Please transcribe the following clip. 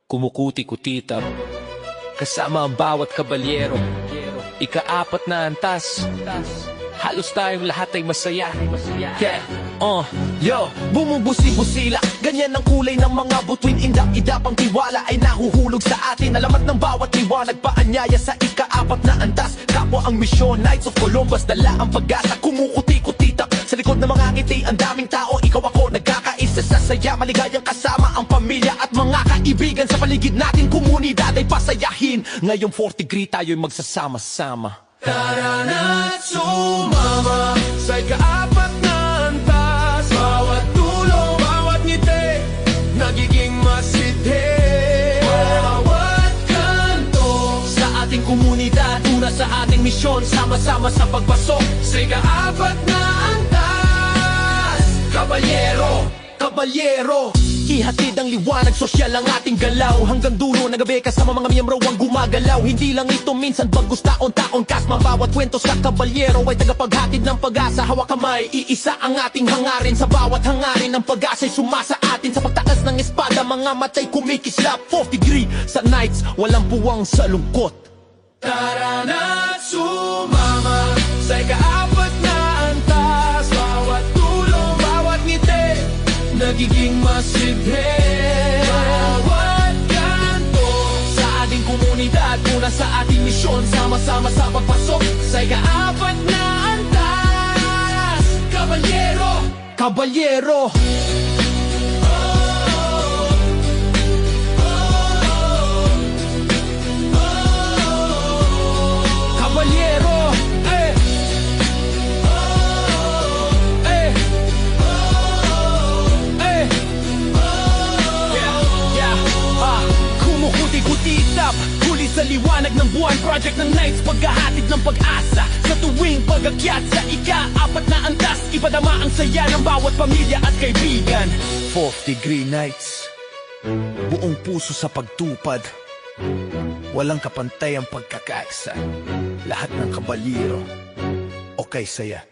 kumukuti-kutitap, kasama ang bawat kabalyero. Ika-4 na antas, halos tayong lahat ay masaya. Yeah, yo, bumubusi-busila, ganyan ang kulay ng mga butuin. Indap-idapang tiwala ay nahuhulog sa atin. Alamat ng bawat liwanag, paanyaya sa ika-4 na antas. Kapwa ang misyon, Knights of Columbus, dala ang pag-asa. Kumukuti-kutitap, sa likod ng mga ngiti, ang daming tao. Ikaw ako, nagkakaisa sa saya, maligayang kasama ang pamilya at mga kaibigan. Sa paligid natin, komunidad ay pasayahin. Ngayong 4th degree tayo'y magsasama-sama. Tara na't sumama sa ika-4 na antas. Bawat tulong, bawat ngiti, nagiging masidhi. Bawat kanto Sa ating komunidad, una sa ating misyon, sama-sama sa pagpasok sa ika-4 na antas. Kabalyero, kabalyero, ihatid ang liwanag, sosyal ang ating galaw. Hanggang dulo ng gabi kasama mga miyembro ang gumagalaw. Hindi lang ito minsan bagus taon-taon kasma. Bawat kwento sa kabalyero ay tagapaghatid ng pag-asa. Hawak kamay, iisa ang ating hangarin. Sa bawat hangarin ng pag-asa'y sumasa atin. Sa pagtaas ng espada, mga matay kumikislap. 4th degree sa Knights, walang puwang sa lungkot. Tara na't sumama sa ika-4 na antas. Bawat tulong, bawat ngiti, nagiging masidhi. Bawat kanto sa ating komunidad, una sa ating misyon, sama-sama sa pagpasok sa ika-4 na antas. Kabalyero, kabalyero, kabalyero, kumukuti-kutitap, huli sa liwanag ng buwan. Project ng Knights, paghahatid ng pag-asa. Sa tuwing pag-akyat sa ika-4 na antas, ipadama ang saya ng bawat pamilya at kaibigan. 4th degree Knights, buong puso sa pagtupad, walang kapantay ang pagkakaisa. Lahat ng kabalyero, okay saya.